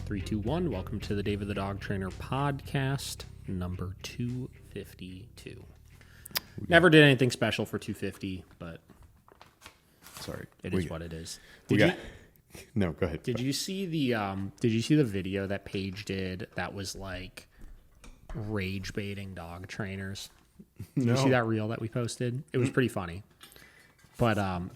3, 2, 1. Welcome to the David the Dog Trainer podcast, number 252. Never did anything special for 250, but sorry, it is what it is. No, go ahead. Did you see the video that Paige did that was like rage baiting dog trainers? Did you see that reel that we posted? It was pretty funny. But have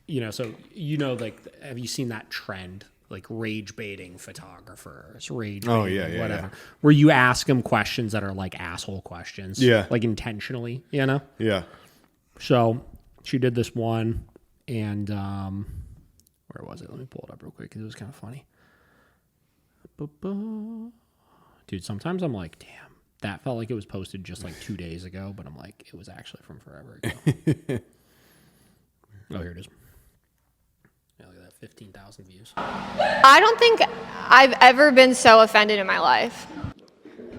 you seen that trend? Like rage baiting photographers, whatever. Yeah. Where you ask them questions that are like asshole questions. Yeah. Like intentionally, you know? Yeah. So she did this one and where was it? Let me pull it up real quick because it was kind of funny. Dude, sometimes I'm like, damn, that felt like it was posted just like 2 days ago, but I'm like, it was actually from forever ago. Oh, here it is. Yeah, look at that, 15,000 views. I don't think I've ever been so offended in my life.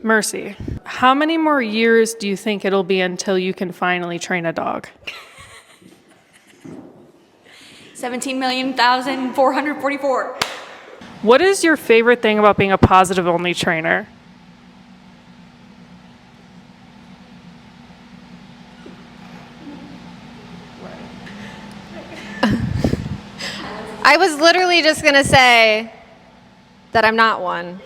Mercy, how many more years do you think it'll be until you can finally train a dog? 17,444. What is your favorite thing about being a positive-only trainer? I was literally just going to say that I'm not one.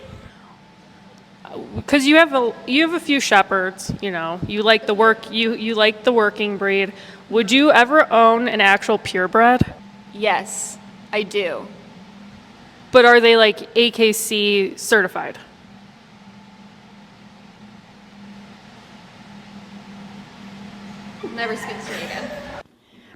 Because you have a few shepherds, you know. You like the working breed. Would you ever own an actual purebred? Yes, I do. But are they like AKC certified? Never speaks to me again.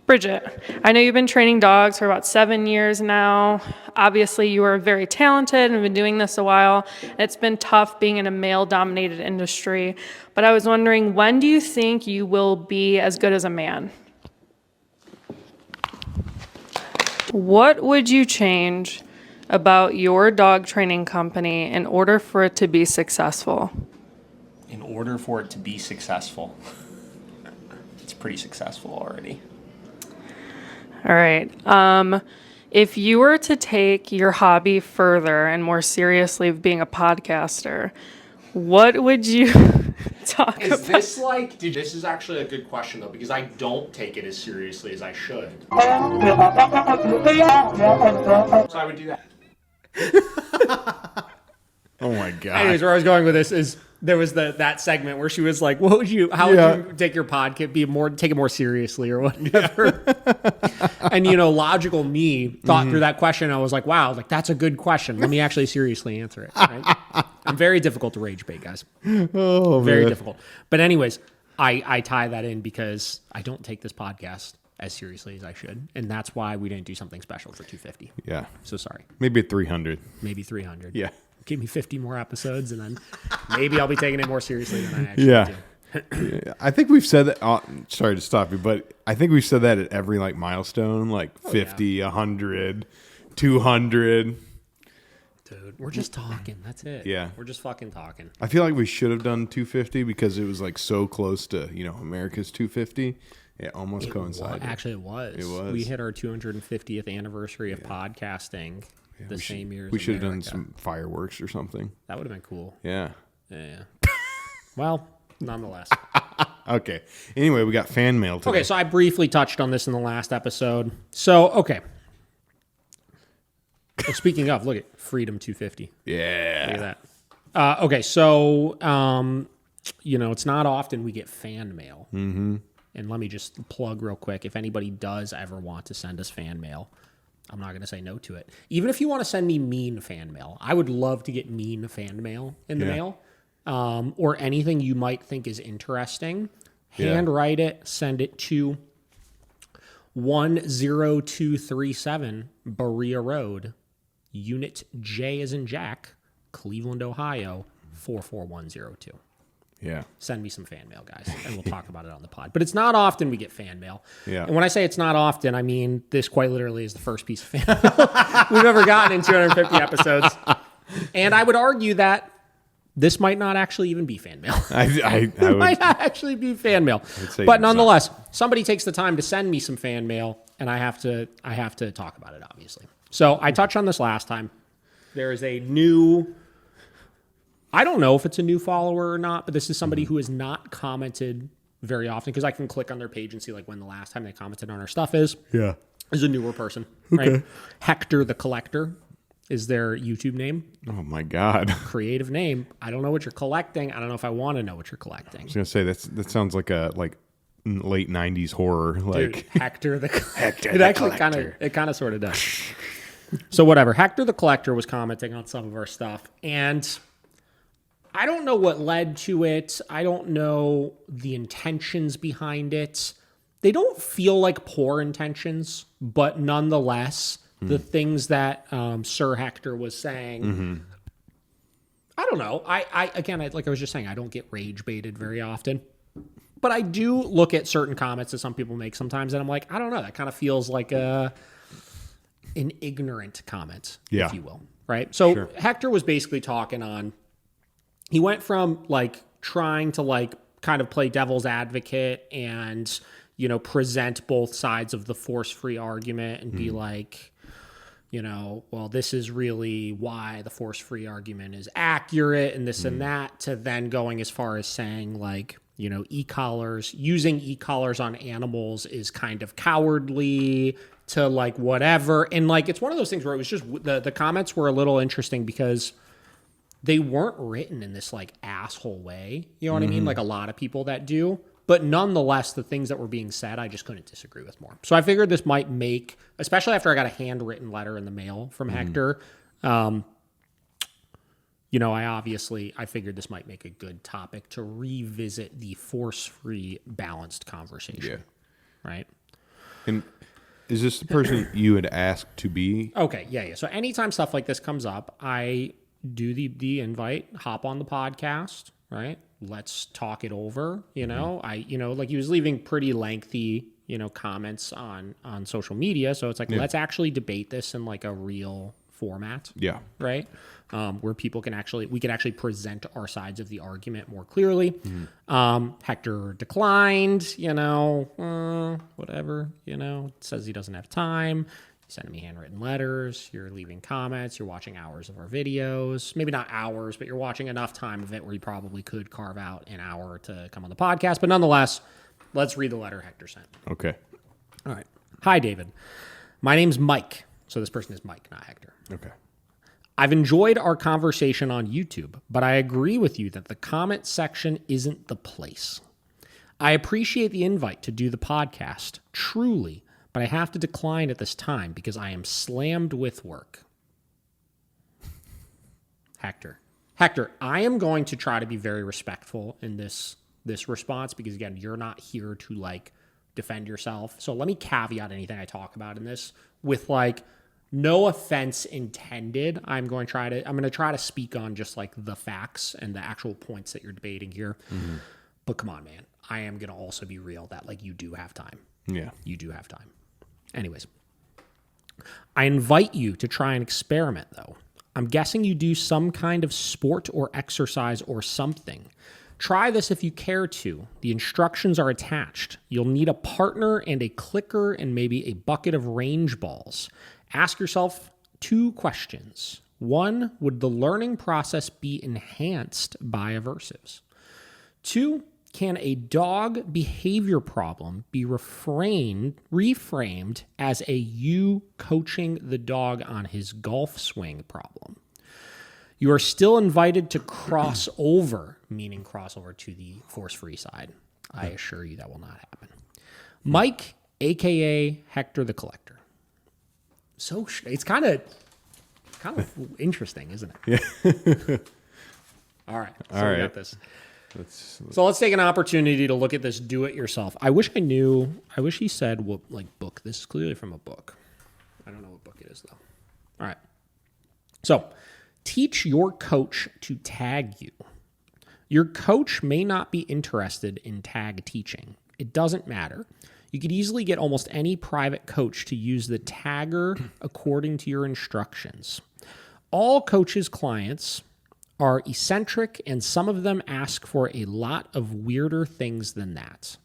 Bridget, I know you've been training dogs for about 7 years now. Obviously, you are very talented and have been doing this a while. It's been tough being in a male-dominated industry. But I was wondering, when do you think you will be as good as a man? What would you change about your dog training company in order for it to be successful? In order for it to be successful, it's pretty successful already. All right. If you were to take your hobby further and more seriously of being a podcaster, what would you talk about? Is this like, dude, this is actually a good question though, because I don't take it as seriously as I should. So I would do that. Oh my god. Anyways, where I was going with this is there was that segment where she was like, how would you take your podcast, take it more seriously or whatever? And logical me thought through that question. I was like, wow, like that's a good question. Let me actually seriously answer it. Right? I'm very difficult to rage bait, guys. Oh, very man. difficult. But anyways, I tie that in because I don't take this podcast as seriously as I should. And that's why we didn't do something special for 250. Yeah. So sorry. Maybe 300. Maybe 300. Yeah. Give me 50 more episodes, and then maybe I'll be taking it more seriously than I actually do. Yeah. I think we've said that. Sorry to stop you, but I think we've said that at every like milestone, like 50, 100, 200. Dude, we're just talking. That's it. Yeah. We're just fucking talking. I feel like we should have done 250 because it was like so close to America's 250. It almost coincided. Actually, it was. It was. We hit our 250th anniversary of podcasting. The same year as we should have done America. some fireworks or something. That would have been cool. Yeah. Yeah. Well, nonetheless. Okay. Anyway, we got fan mail today. Okay, so I briefly touched on this in the last episode. So, okay. Well, speaking of, look at Freedom 250. Yeah. Look at that. Okay, so, it's not often we get fan mail. Mm-hmm. And let me just plug real quick. If anybody does ever want to send us fan mail, I'm not going to say no to it. Even if you want to send me mean fan mail, I would love to get mean fan mail in the mail, or anything you might think is interesting. Handwrite it, send it to 10237 Berea Road, Unit J as in Jack, Cleveland, Ohio, 44102. Yeah. Send me some fan mail, guys, and we'll talk about it on the pod. But it's not often we get fan mail. Yeah. And when I say it's not often, I mean this quite literally is the first piece of fan mail we've ever gotten in 250 episodes. And I would argue that this might not actually even be fan mail. It might not actually be fan mail. But nonetheless, somebody takes the time to send me some fan mail, and I have to talk about it, obviously. So I touched on this last time. There is a new, I don't know if it's a new follower or not, but this is somebody who has not commented very often because I can click on their page and see like when the last time they commented on our stuff is. Yeah. Is a newer person. Okay. Right? Hector the Collector is their YouTube name. Oh my God. Creative name. I don't know what you're collecting. I don't know if I want to know what you're collecting. I was gonna say that sounds like a late '90s horror. Like Dude, Hector the Collector. Hector It the actually kind of sort of does. So whatever. Hector the Collector was commenting on some of our stuff, and I don't know what led to it. I don't know the intentions behind it. They don't feel like poor intentions, but nonetheless, the things that Sir Hector was saying, I don't know. I like I was just saying, I don't get rage baited very often, but I do look at certain comments that some people make sometimes, and I'm like, I don't know. That kind of feels like an ignorant comment, if you will, right? So Hector was basically talking on. He went from like trying to like kind of play devil's advocate and present both sides of the force-free argument and be like, well, this is really why the force-free argument is accurate and this and that, to then going as far as saying like, using e-collars on animals is kind of cowardly, to like whatever. And like, it's one of those things where it was just, the comments were a little interesting because they weren't written in this like asshole way. You know what I mean? Like a lot of people that do. But nonetheless, the things that were being said, I just couldn't disagree with more. So I figured this might make, especially after I got a handwritten letter in the mail from Hector, I figured this might make a good topic to revisit the force-free balanced conversation. Yeah. Right? And is this the person you had asked to be? Okay, yeah. So anytime stuff like this comes up, I do the invite, hop on the podcast, right? Let's talk it over. Like he was leaving pretty lengthy, comments on social media. So it's like, let's actually debate this in like a real format. Yeah. Right. Where we can actually present our sides of the argument more clearly. Hector declined, whatever, says he doesn't have time. Sending me handwritten letters, you're leaving comments, you're watching hours of our videos. Maybe not hours, but you're watching enough time of it where you probably could carve out an hour to come on the podcast. But nonetheless, let's read the letter Hector sent. Okay. All right. Hi, David. My name's Mike. So this person is Mike, not Hector. Okay. I've enjoyed our conversation on YouTube, but I agree with you that the comment section isn't the place. I appreciate the invite to do the podcast, truly, but I have to decline at this time because I am slammed with work. Hector, I am going to try to be very respectful in this response because, again, you're not here to, like, defend yourself. So let me caveat anything I talk about in this with, like, no offense intended. I'm going to try to speak on just, like, the facts and the actual points that you're debating here. But come on, man. I am going to also be real that, like, you do have time. Yeah. You do have time. Anyways, I invite you to try an experiment, though. I'm guessing you do some kind of sport or exercise or something. Try this if you care to. The instructions are attached. You'll need a partner and a clicker and maybe a bucket of range balls. Ask yourself 2 questions. 1, would the learning process be enhanced by aversives? 2, can a dog behavior problem be reframed as a you coaching the dog on his golf swing problem? You are still invited to cross over, meaning cross over to the force-free side. I assure you that will not happen. Mike, a.k.a. Hector the Collector. So it's kind of interesting, isn't it? Yeah. All right. So we got this. So let's take an opportunity to look at this do-it-yourself. I wish he said what, like, book. This is clearly from a book. I don't know what book it is, though. All right. So teach your coach to tag you. Your coach may not be interested in tag teaching. It doesn't matter. You could easily get almost any private coach to use the tagger according to your instructions. All coaches' clients are eccentric, and some of them ask for a lot of weirder things than that.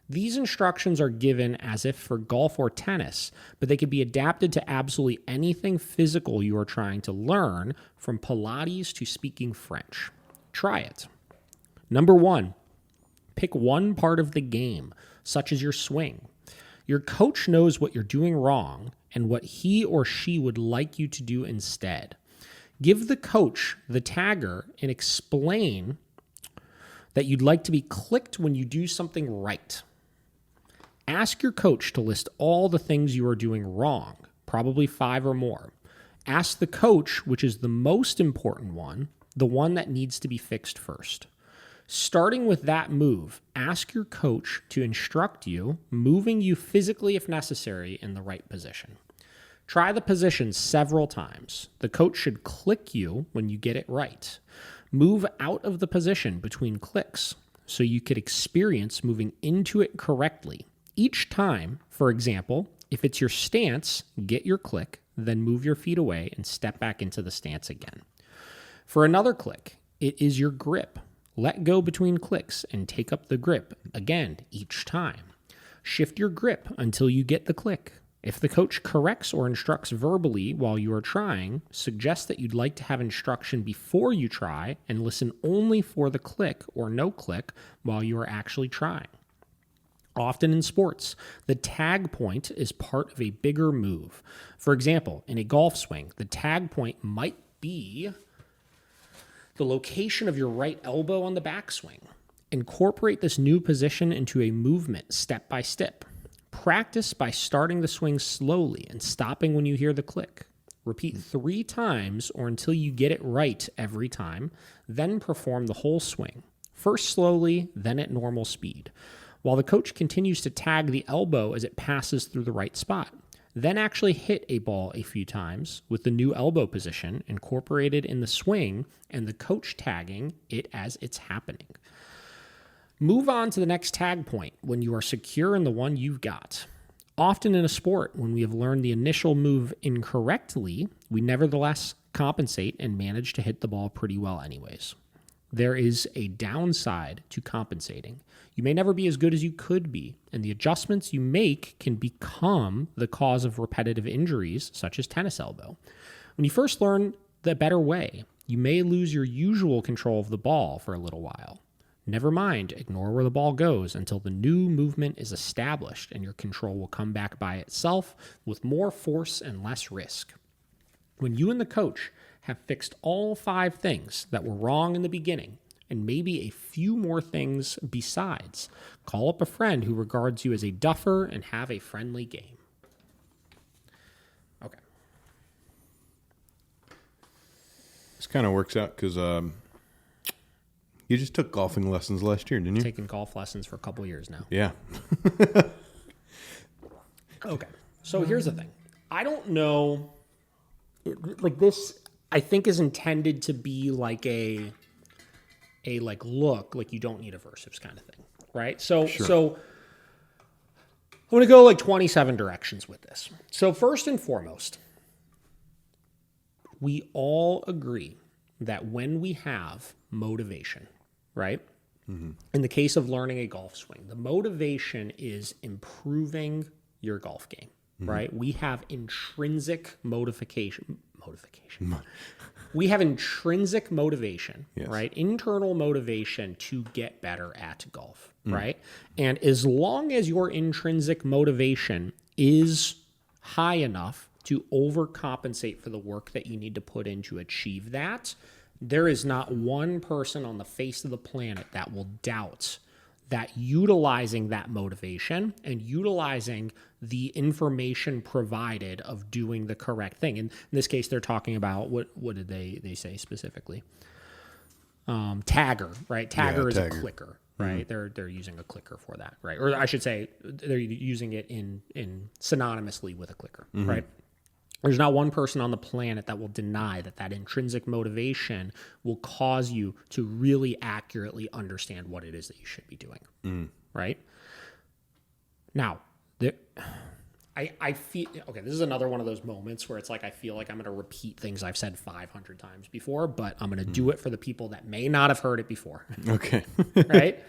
These instructions are given as if for golf or tennis, but they can be adapted to absolutely anything physical you are trying to learn, from Pilates to speaking French. Try it. Number 1, pick one part of the game, such as your swing. Your coach knows what you're doing wrong and what he or she would like you to do instead. Give the coach the tagger and explain that you'd like to be clicked when you do something right. Ask your coach to list all the things you are doing wrong, probably 5 or more. Ask the coach which is the most important one, the one that needs to be fixed first. Starting with that move, ask your coach to instruct you, moving you physically if necessary in the right position. Try the position several times. The coach should click you when you get it right. Move out of the position between clicks so you could experience moving into it correctly. Each time, for example, if it's your stance, get your click, then move your feet away and step back into the stance again. For another click, it is your grip. Let go between clicks and take up the grip again each time. Shift your grip until you get the click. If the coach corrects or instructs verbally while you are trying, suggest that you'd like to have instruction before you try and listen only for the click or no click while you are actually trying. Often in sports, the tag point is part of a bigger move. For example, in a golf swing, the tag point might be the location of your right elbow on the backswing. Incorporate this new position into a movement step by step. Practice by starting the swing slowly and stopping when you hear the click. Repeat 3 times or until you get it right every time, then perform the whole swing. First slowly, then at normal speed, while the coach continues to tag the elbow as it passes through the right spot. Then actually hit a ball a few times with the new elbow position incorporated in the swing and the coach tagging it as it's happening. Move on to the next tag point when you are secure in the one you've got. Often in a sport, when we have learned the initial move incorrectly, we nevertheless compensate and manage to hit the ball pretty well anyways. There is a downside to compensating. You may never be as good as you could be, and the adjustments you make can become the cause of repetitive injuries, such as tennis elbow. When you first learn the better way, you may lose your usual control of the ball for a little while. Never mind, ignore where the ball goes until the new movement is established, and your control will come back by itself with more force and less risk. When you and the coach have fixed all 5 things that were wrong in the beginning, and maybe a few more things besides, call up a friend who regards you as a duffer and have a friendly game. Okay. This kind of works out because you just took golfing lessons last year, didn't you? Taking golf lessons for a couple years now. Yeah. Okay. So here's the thing. I don't know. Like this, I think is intended to be like a like look like you don't need aversives kind of thing, right? So I'm going to go like 27 directions with this. So first and foremost, we all agree that when we have motivation, right? Mm-hmm. In the case of learning a golf swing, the motivation is improving your golf game, right? We have intrinsic motivation. We have intrinsic motivation, yes, right? Internal motivation to get better at golf, right? And as long as your intrinsic motivation is high enough to overcompensate for the work that you need to put in to achieve that, there is not one person on the face of the planet that will doubt that utilizing that motivation and utilizing the information provided of doing the correct thing. And in this case, they're talking about what did they say specifically? Tagger, right? Tagger is a clicker, right? Mm-hmm. They're using a clicker for that, right? Or I should say they're using it in synonymously with a clicker, right? There's not one person on the planet that will deny that intrinsic motivation will cause you to really accurately understand what it is that you should be doing, right? Now, I feel, okay, this is another one of those moments where it's like I feel like I'm going to repeat things I've said 500 times before, but I'm going to do it for the people that may not have heard it before. Okay. Right?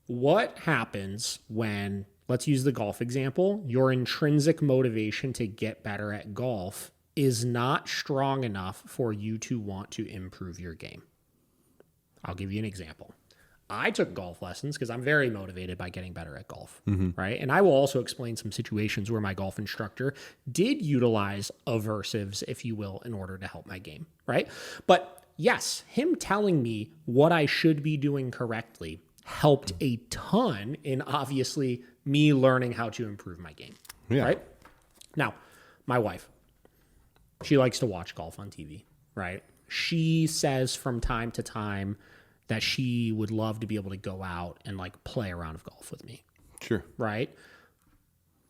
What happens when, let's use the golf example, your intrinsic motivation to get better at golf is not strong enough for you to want to improve your game? I'll give you an example. I took golf lessons because I'm very motivated by getting better at golf, right? And I will also explain some situations where my golf instructor did utilize aversives, if you will, in order to help my game, right? But yes, him telling me what I should be doing correctly helped a ton in obviously me learning how to improve my game, right? Now, my wife, she likes to watch golf on TV, right? She says from time to time that she would love to be able to go out and like play a round of golf with me. Sure. Right?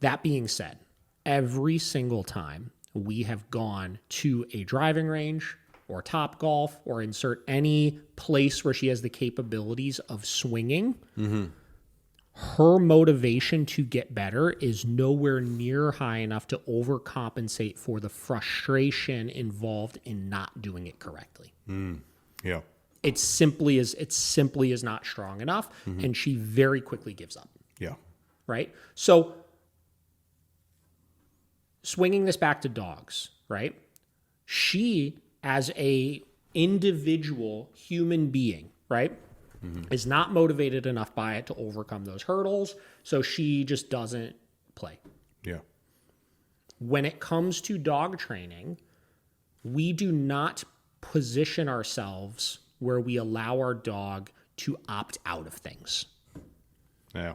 That being said, every single time we have gone to a driving range or Top Golf or insert any place where she has the capabilities of swinging, her motivation to get better is nowhere near high enough to overcompensate for the frustration involved in not doing it correctly. Yeah. It simply is not strong enough, and she very quickly gives up. Yeah. Right? So swinging this back to dogs, right? She, as a individual human being, right, is not motivated enough by it to overcome those hurdles, so she just doesn't play. Yeah. When it comes to dog training, we do not position ourselves where we allow our dog to opt out of things. Yeah.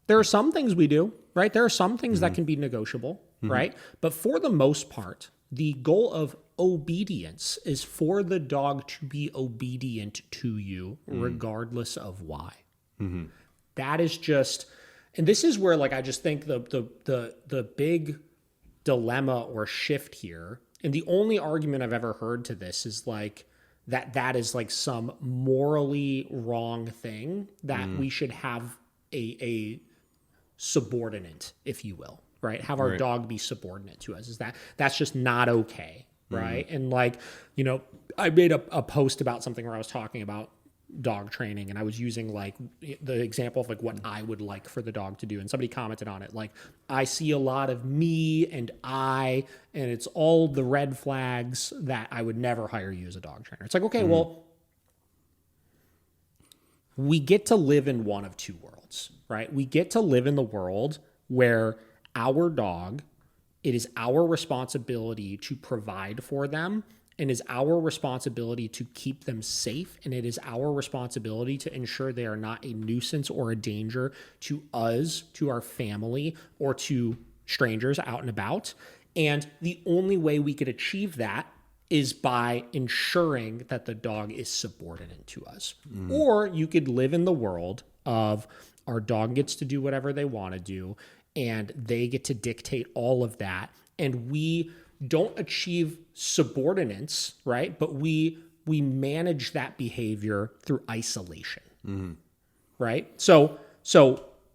There are some things we do, right? There are some things that can be negotiable, right? But for the most part, the goal of obedience is for the dog to be obedient to you regardless of why. That is just, and this is where like I just think the big dilemma or shift here, and the only argument I've ever heard to this is like that is like some morally wrong thing that we should have a subordinate, if you will, right? Have our dog be subordinate to us. That's just not okay, right? And like, you know, I made a post about something where I was talking about dog training, and I was using like the example of like what I would like for the dog to do, and somebody commented on it like, I see a lot of me and it's all the red flags that I would never hire you as a dog trainer. It's like, okay, well, we get to live in one of two worlds, right? We get to live in the world where our dog, it is our responsibility to provide for them, and is our responsibility to keep them safe, and it is our responsibility to ensure they are not a nuisance or a danger to us, to our family, or to strangers out and about. And the only way we could achieve that is by ensuring that the dog is subordinate to us. Or you could live in the world of our dog gets to do whatever they want to do, and they get to dictate all of that, and we don't achieve subordinates, right? But we manage that behavior through isolation, right? So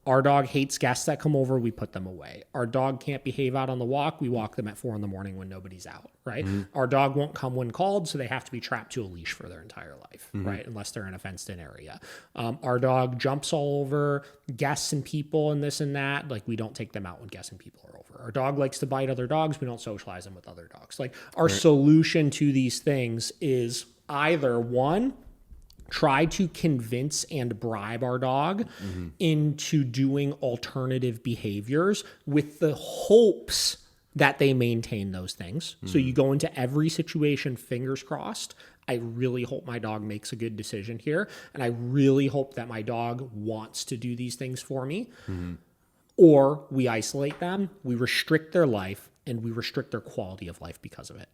our dog hates guests that come over, we put them away. Our dog can't behave out on the walk, we walk them at 4 a.m. when nobody's out, right? Our dog won't come when called, so they have to be trapped to a leash for their entire life, right? Unless they're in a fenced-in area. Our dog jumps all over guests and people and this and that. Like, we don't take them out when guests and people are over. Our dog likes to bite other dogs. We don't socialize them with other dogs. Like, our solution to these things is either one, try to convince and bribe our dog into doing alternative behaviors with the hopes that they maintain those things. So you go into every situation, fingers crossed. I really hope my dog makes a good decision here. And I really hope that my dog wants to do these things for me. Or we isolate them, we restrict their life, and we restrict their quality of life because of it.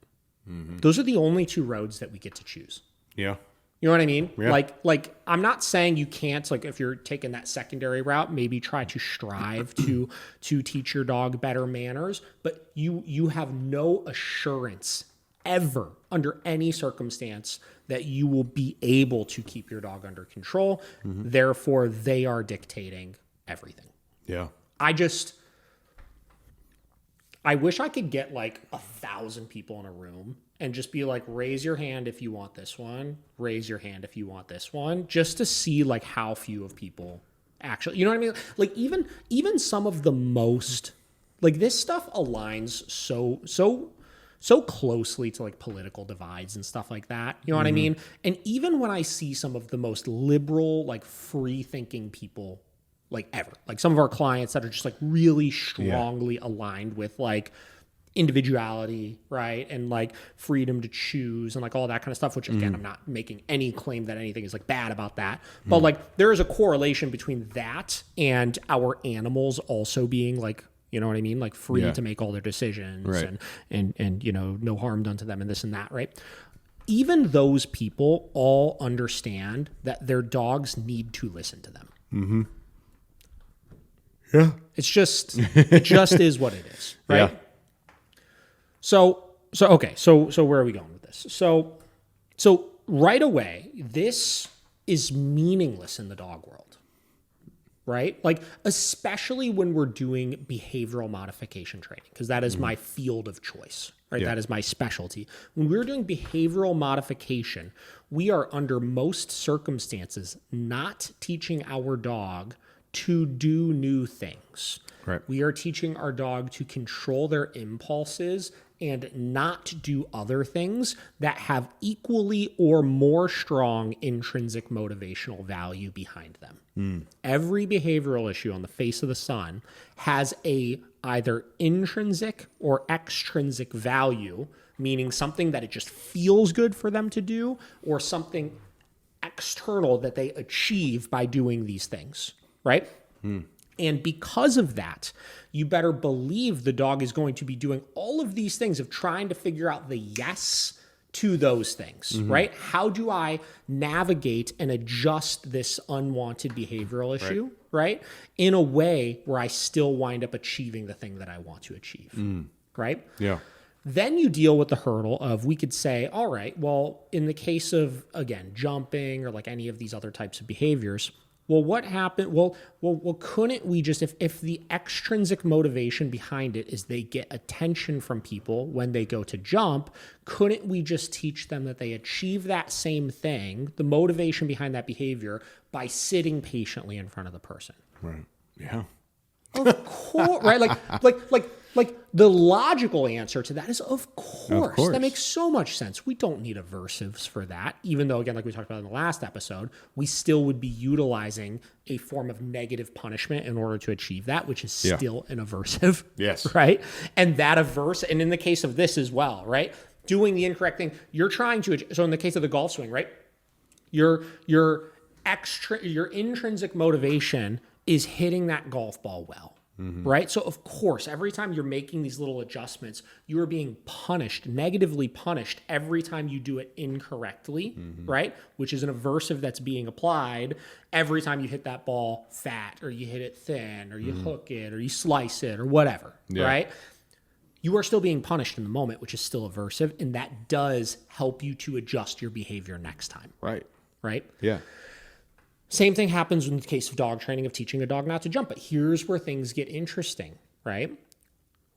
Those are the only two roads that we get to choose. Yeah. You know what I mean? Yeah. Like I'm not saying you can't, like if you're taking that secondary route, maybe try to strive to teach your dog better manners, but you have no assurance ever under any circumstance that you will be able to keep your dog under control. Therefore, they are dictating everything. Yeah. I wish I could get like 1,000 people in a room and just be like, raise your hand if you want this one, raise your hand if you want this one, just to see like how few of people actually. You know what I mean? Like even some of the most, like, this stuff aligns so closely to like political divides and stuff like that. You know what I mean? And even when I see some of the most liberal, like free thinking people like ever, like some of our clients that are just like really strongly aligned with like individuality, right? And like freedom to choose and like all that kind of stuff, which again, I'm not making any claim that anything is like bad about that. But like there is a correlation between that and our animals also being like, you know what I mean? Like free to make all their decisions and, you know, no harm done to them and this and that, right? Even those people all understand that their dogs need to listen to them. Mm-hmm. Yeah. It just is what it is, right? Yeah. So where are we going with this? So right away, this is meaningless in the dog world, right? Like, especially when we're doing behavioral modification training, because that is my field of choice, right? Yeah. That is my specialty. When we're doing behavioral modification, we are under most circumstances not teaching our dog to do new things. Right. We are teaching our dog to control their impulses and not do other things that have equally or more strong intrinsic motivational value behind them. Every behavioral issue on the face of the sun has a either intrinsic or extrinsic value, meaning something that it just feels good for them to do, or something external that they achieve by doing these things, right? And because of that, you better believe the dog is going to be doing all of these things of trying to figure out the yes to those things, right? How do I navigate and adjust this unwanted behavioral issue, right? In a way where I still wind up achieving the thing that I want to achieve, right? Yeah. Then you deal with the hurdle of, we could say, all right, well, in the case of, again, jumping or like any of these other types of behaviors, well, what happened? Well, couldn't we just, if the extrinsic motivation behind it is they get attention from people when they go to jump, couldn't we just teach them that they achieve that same thing, the motivation behind that behavior, by sitting patiently in front of the person? Right. Yeah. Of course, right? Like the logical answer to that is of course. That makes so much sense. We don't need aversives for that. Even though, again, like we talked about in the last episode, we still would be utilizing a form of negative punishment in order to achieve that, which is still an aversive. Yes. Right? And that and in the case of this as well, right? Doing the incorrect thing, you're trying to, so in the case of the golf swing, right? Your intrinsic motivation is hitting that golf ball well, right? So of course, every time you're making these little adjustments, you are being punished, negatively punished every time you do it incorrectly, right? Which is an aversive that's being applied every time you hit that ball fat, or you hit it thin, or you hook it, or you slice it, or whatever, right? You are still being punished in the moment, which is still aversive, and that does help you to adjust your behavior next time. Right. Right? Yeah. Same thing happens in the case of dog training, of teaching a dog not to jump. But here's where things get interesting, right?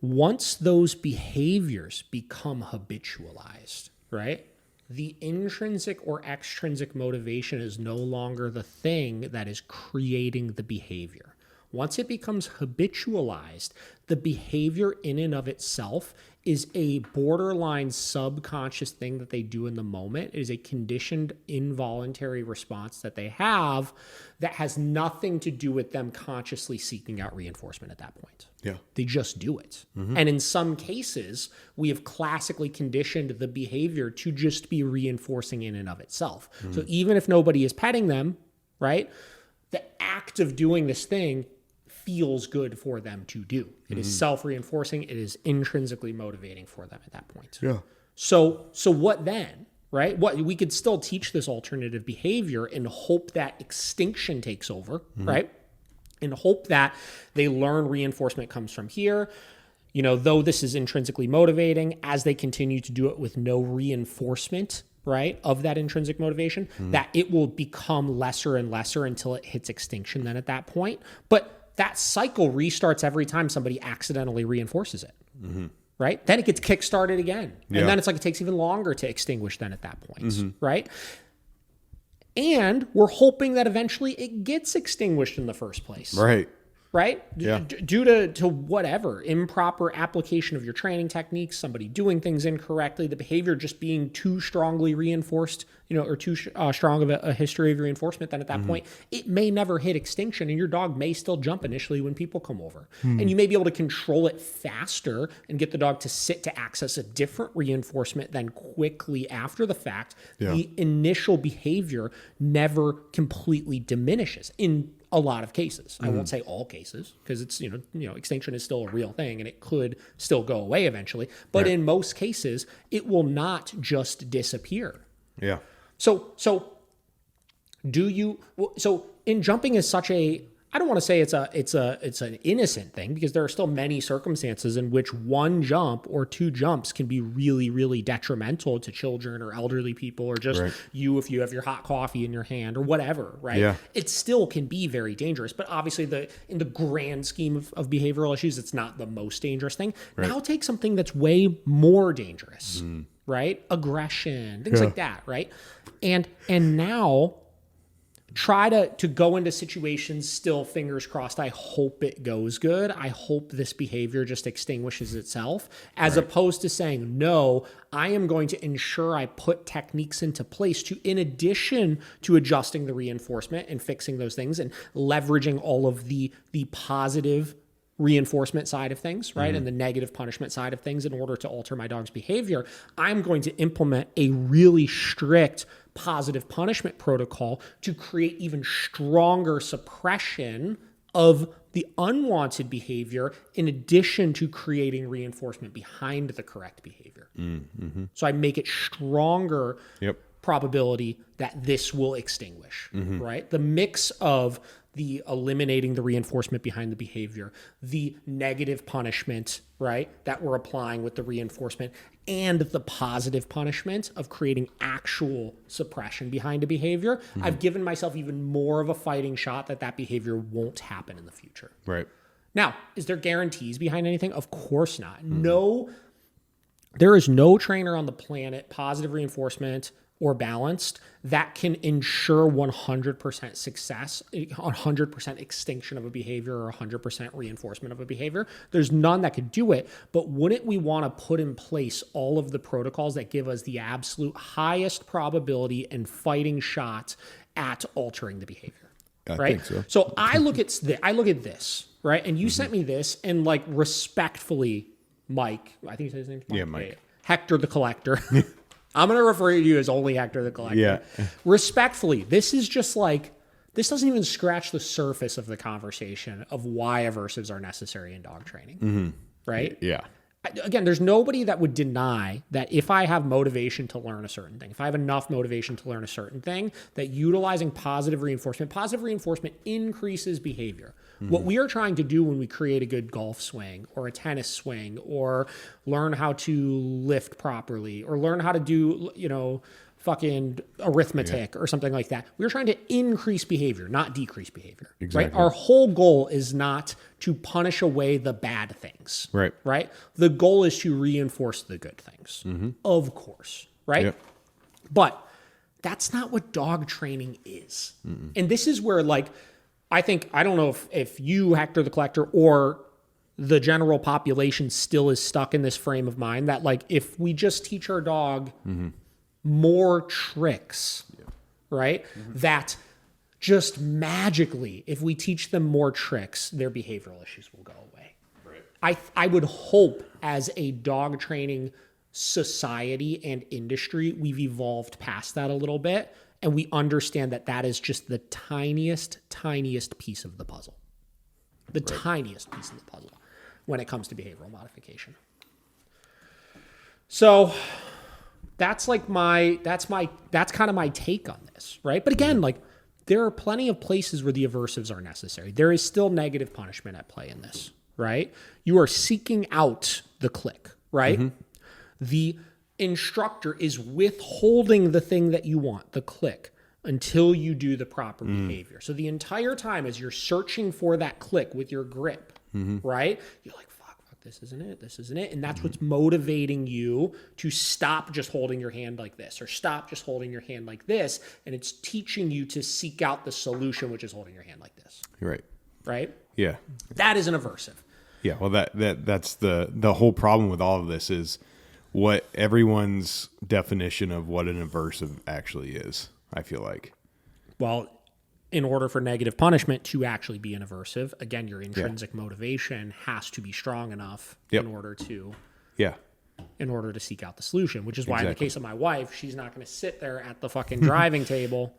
Once those behaviors become habitualized, right? The intrinsic or extrinsic motivation is no longer the thing that is creating the behavior. Once it becomes habitualized, the behavior in and of itself is a borderline subconscious thing that they do in the moment. It is a conditioned involuntary response that they have that has nothing to do with them consciously seeking out reinforcement at that point. Yeah. They just do it. And in some cases, we have classically conditioned the behavior to just be reinforcing in and of itself. So even if nobody is petting them, right, the act of doing this thing feels good for them to do. It is self-reinforcing. It is intrinsically motivating for them at that point. Yeah. So what then, right? What we could still teach this alternative behavior and hope that extinction takes over, right? And hope that they learn reinforcement comes from here. You know, though this is intrinsically motivating, as they continue to do it with no reinforcement, right, of that intrinsic motivation, that it will become lesser and lesser until it hits extinction then at that point. But that cycle restarts every time somebody accidentally reinforces it, right? Then it gets kickstarted again. And then it's like it takes even longer to extinguish then at that point, right? And we're hoping that eventually it gets extinguished in the first place. Right. Right? Yeah. Due to whatever, improper application of your training techniques, somebody doing things incorrectly, the behavior just being too strongly reinforced, or too strong of a history of reinforcement, then at that point, it may never hit extinction and your dog may still jump initially when people come over. And you may be able to control it faster and get the dog to sit to access a different reinforcement than quickly after the fact. Yeah. The initial behavior never completely diminishes in a lot of cases. I won't say all cases because it's, extinction is still a real thing and it could still go away eventually. But in most cases, it will not just disappear. Yeah. So in jumping is such a, I don't want to say it's an innocent thing because there are still many circumstances in which one jump or two jumps can be really, really detrimental to children or elderly people or just you if you have your hot coffee in your hand or whatever, right? Yeah. It still can be very dangerous, but obviously in the grand scheme of behavioral issues, it's not the most dangerous thing. Right. Now take something that's way more dangerous, right? Aggression, things like that, right? And now try to go into situations still, fingers crossed, I hope it goes good. I hope this behavior just extinguishes itself, as opposed to saying, no, I am going to ensure I put techniques into place in addition to adjusting the reinforcement and fixing those things and leveraging all of the positive reinforcement side of things, right? And the negative punishment side of things in order to alter my dog's behavior. I'm going to implement a really strict positive punishment protocol to create even stronger suppression of the unwanted behavior in addition to creating reinforcement behind the correct behavior. So I make it stronger probability that this will extinguish, right? The mix of the eliminating the reinforcement behind the behavior, the negative punishment, right, that we're applying with the reinforcement, and the positive punishment of creating actual suppression behind a behavior, I've given myself even more of a fighting shot that behavior won't happen in the future. Right. Now, is there guarantees behind anything? Of course not. No, there is no trainer on the planet, positive reinforcement or balanced, that can ensure 100% success, 100% extinction of a behavior or 100% reinforcement of a behavior. There's none that could do it, but wouldn't we want to put in place all of the protocols that give us the absolute highest probability and fighting shot at altering the behavior? I think so. So I look at this, right? And you sent me this, and like respectfully, Mike, I think you said his name? Yeah, Mike. Hector the Collector. I'm going to refer to you as only Hector the Collector. Yeah. Respectfully, this is just like, this doesn't even scratch the surface of the conversation of why aversives are necessary in dog training, right? Yeah. Again, there's nobody that would deny that if I have motivation to learn a certain thing, if I have enough motivation to learn a certain thing, that utilizing positive reinforcement increases behavior. What we are trying to do when we create a good golf swing or a tennis swing or learn how to lift properly or learn how to do, fucking arithmetic or something like that. We're trying to increase behavior, not decrease behavior. Exactly. Right? Our whole goal is not to punish away the bad things. Right. Right? The goal is to reinforce the good things. Of course. Right? Yep. But that's not what dog training is. And this is where, like, I don't know if you, Hector the Collector, or the general population still is stuck in this frame of mind that, like, if we just teach our dog more tricks, right, that just magically, if we teach them more tricks, their behavioral issues will go away. Right. I would hope as a dog training society and industry, we've evolved past that a little bit. And we understand that is just the tiniest piece of the puzzle. The tiniest piece of the puzzle when it comes to behavioral modification. So that's kind of my take on this, right? But again, like, there are plenty of places where the aversives are necessary. There is still negative punishment at play in this, right? You are seeking out the click, right? The instructor is withholding the thing that you want, the click, until you do the proper behavior. So the entire time as you're searching for that click with your grip, right? You're like, fuck, this isn't it, this isn't it. And that's what's motivating you to stop just holding your hand like this or stop just holding your hand like this. And it's teaching you to seek out the solution, which is holding your hand like this. Right. Right? Yeah. That is an aversive. Yeah. Well, that's the whole problem with all of this is what everyone's definition of what an aversive actually is, I feel like. Well, in order for negative punishment to actually be an aversive, again, your intrinsic motivation has to be strong enough in order to seek out the solution, which is why in the case of my wife, she's not going to sit there at the fucking driving table,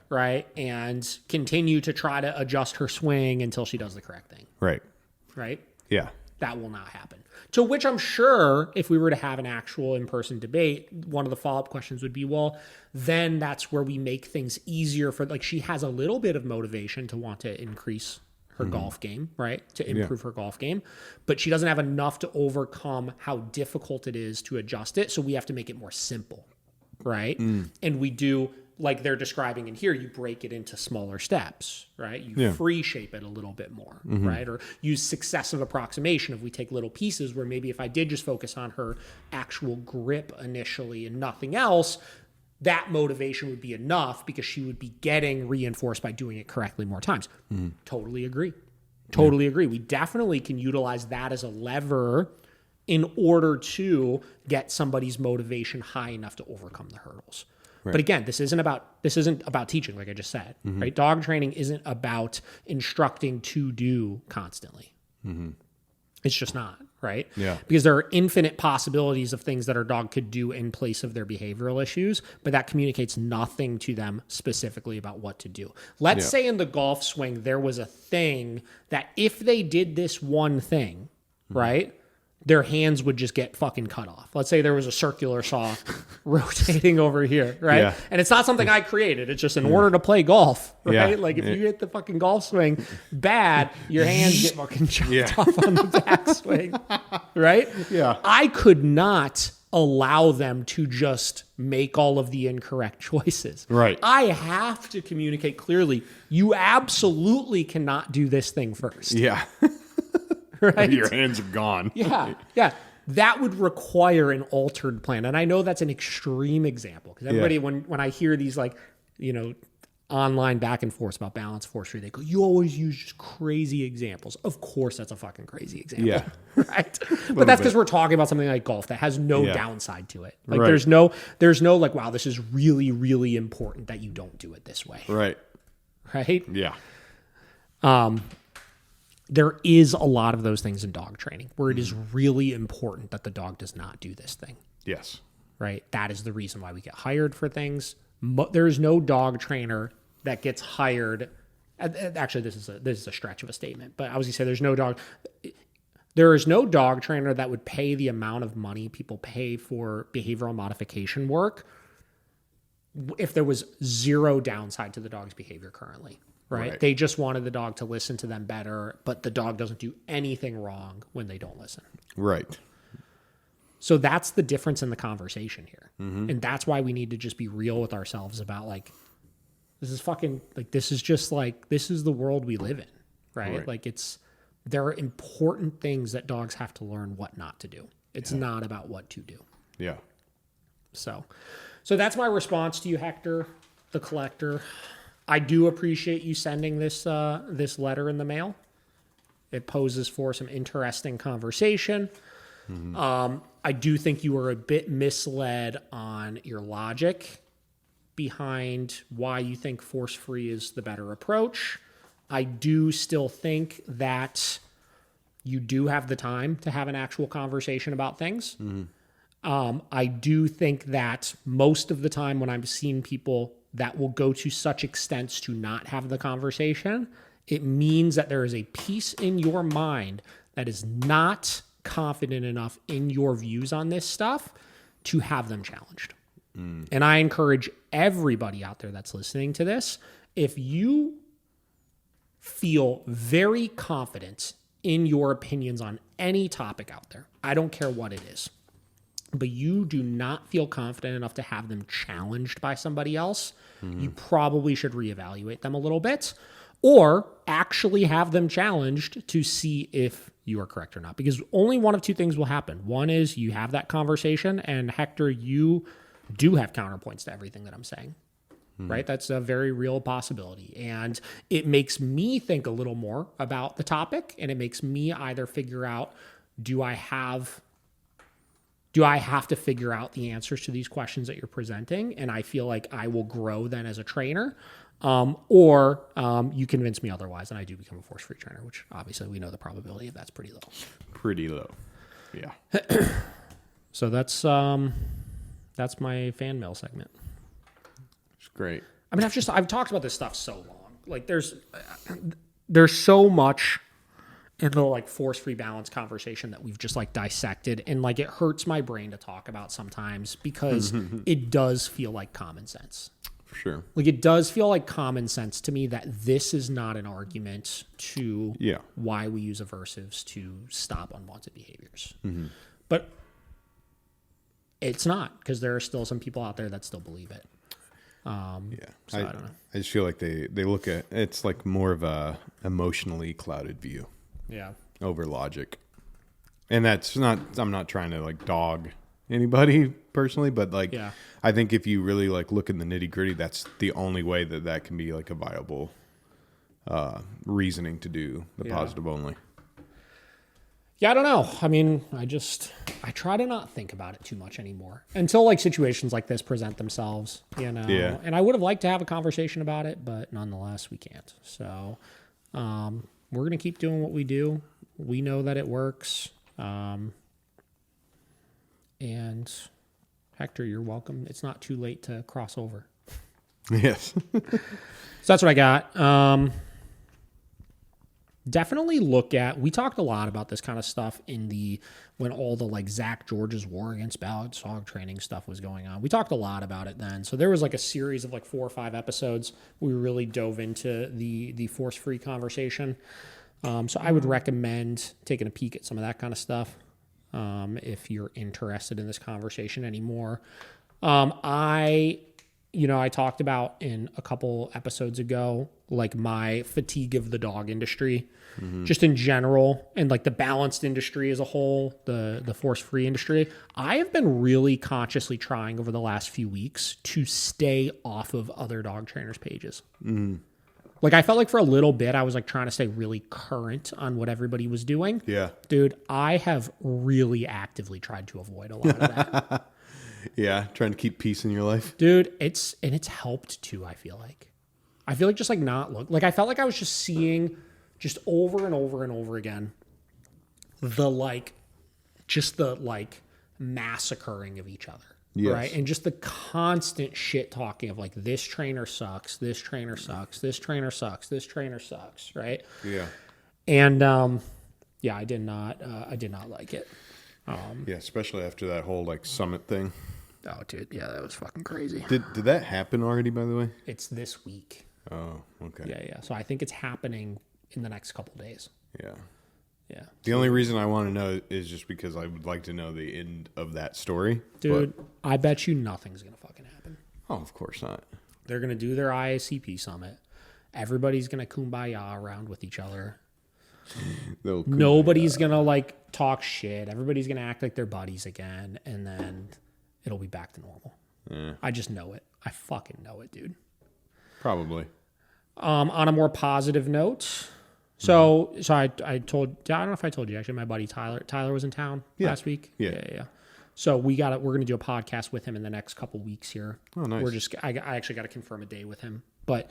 right, and continue to try to adjust her swing until she does the correct thing. Right? Yeah. That will not happen. To which I'm sure if we were to have an actual in-person debate, one of the follow-up questions would be, well, then that's where we make things easier for, like, she has a little bit of motivation to want to increase her golf game, right? To improve her golf game, but she doesn't have enough to overcome how difficult it is to adjust it. So we have to make it more simple, right? And we do, like they're describing in here, you break it into smaller steps, right? You free shape it a little bit more, right? Or use successive approximation. If we take little pieces where maybe if I did just focus on her actual grip initially and nothing else, that motivation would be enough because she would be getting reinforced by doing it correctly more times. Totally agree. Totally agree. We definitely can utilize that as a lever in order to get somebody's motivation high enough to overcome the hurdles. Right. But again, this isn't about teaching, like I just said, right? Dog training isn't about instructing to do constantly. It's just not, right? Yeah. Because there are infinite possibilities of things that our dog could do in place of their behavioral issues, but that communicates nothing to them specifically about what to do. Let's say in the golf swing, there was a thing that if they did this one thing, right, their hands would just get fucking cut off. Let's say there was a circular saw rotating over here, right? Yeah. And it's not something I created. It's just in order to play golf, right? Yeah. Like if you hit the fucking golf swing bad, your hands get fucking chopped off on the backswing, right? Yeah. I could not allow them to just make all of the incorrect choices. Right. I have to communicate clearly, you absolutely cannot do this thing first. Yeah. Right? Your hands are gone. Yeah. That would require an altered plan. And I know that's an extreme example because everybody, when I hear these online back and forth about balance forestry, they go, you always use just crazy examples. Of course, that's a fucking crazy example. Yeah. Right. But that's because we're talking about something like golf that has no downside to it. Like there's no like, wow, this is really, really important that you don't do it this way. Right. Right. Yeah. There is a lot of those things in dog training where it is really important that the dog does not do this thing. Yes. Right? That is the reason why we get hired for things. There is no dog trainer that gets hired. Actually, this is a stretch of a statement, but I was going to say there is no dog trainer that would pay the amount of money people pay for behavioral modification work if there was zero downside to the dog's behavior currently. Right? They just wanted the dog to listen to them better, but the dog doesn't do anything wrong when they don't listen. Right. So that's the difference in the conversation here. And that's why we need to just be real with ourselves about like, this is fucking, like, this is just like, this is the world we live in, right? Like there are important things that dogs have to learn what not to do. It's not about what to do. Yeah. So that's my response to you, Hector, the collector. I do appreciate you sending this letter in the mail. It poses for some interesting conversation. I do think you were a bit misled on your logic behind why you think force-free is the better approach. I do still think that you do have the time to have an actual conversation about things. I do think that most of the time when I'm seeing people that will go to such extents to not have the conversation, it means that there is a piece in your mind that is not confident enough in your views on this stuff to have them challenged. And I encourage everybody out there that's listening to this, if you feel very confident in your opinions on any topic out there, I don't care what it is, but you do not feel confident enough to have them challenged by somebody else, you probably should reevaluate them a little bit. or actually have them challenged to see if you are correct or not. Because only one of two things will happen. One is you have that conversation, and Hector, you do have counterpoints to everything that I'm saying. Right? That's a very real possibility. And it makes me think a little more about the topic, and it makes me either figure out, do I have to figure out the answers to these questions that you're presenting? And I feel like I will grow then as a trainer. Or you convince me otherwise, and I do become a force-free trainer, which obviously we know the probability of that's pretty low. Pretty low. Yeah. So that's my fan mail segment. Great. I mean, I've talked about this stuff so long. Like there's so much in the like force-free balance conversation that we've just like dissected, and like it hurts my brain to talk about sometimes because it does feel like common sense. For sure. Like it does feel like common sense to me that this is not an argument to why we use aversives to stop unwanted behaviors. But it's not, because there are still some people out there that still believe it. So I don't know. I just feel like they look at it's like more of a emotionally clouded view. Yeah. Over logic. And that's not, I'm not trying to like dog anybody personally, but like, I think if you really like look in the nitty gritty, that's the only way that can be like a viable reasoning to do the positive only. Yeah, I don't know. I mean, I try to not think about it too much anymore until like situations like this present themselves, you know. Yeah. And I would have liked to have a conversation about it, but nonetheless, we can't. So we're going to keep doing what we do. We know that it works. And Hector, you're welcome. It's not too late to cross over. Yes. So that's what I got. Definitely look at, we talked a lot about this kind of stuff when all the like Zach George's war against balanced dog training stuff was going on. We talked a lot about it then. So there was like a series of like 4 or 5 episodes. We really dove into the force-free conversation. So I would recommend taking a peek at some of that kind of stuff if you're interested in this conversation anymore. I talked about in a couple episodes ago, like my fatigue of the dog industry, just in general, and like the balanced industry as a whole, the force-free industry. I have been really consciously trying over the last few weeks to stay off of other dog trainers' pages. Like I felt like for a little bit, I was like trying to stay really current on what everybody was doing. Yeah. Dude, I have really actively tried to avoid a lot of that. Yeah, trying to keep peace in your life. Dude, it's helped too, I feel like just like not look. Like I felt like I was just seeing just over and over and over again the massacring of each other. Yes. Right? And just the constant shit talking of like this trainer sucks, this trainer sucks, this trainer sucks, this trainer sucks, right? Yeah. And I did not like it. Yeah, especially after that whole like summit thing. Oh, dude, yeah, that was fucking crazy. Did that happen already, by the way? It's this week. Oh, okay. Yeah. So I think it's happening in the next couple days. Yeah. Yeah. The only reason I want to know is just because I would like to know the end of that story. Dude, I bet you nothing's going to fucking happen. Oh, of course not. They're going to do their IACP summit. Everybody's going to kumbaya around with each other. Nobody's going to like talk shit. Everybody's going to act like they're buddies again. And then it'll be back to normal. Yeah. I just know it. I fucking know it, dude. Probably. On a more positive note, so I don't know if I told you actually, my buddy Tyler was in town last week. Yeah. So we're going to do a podcast with him in the next couple weeks here. Oh, nice. I actually got to confirm a day with him, but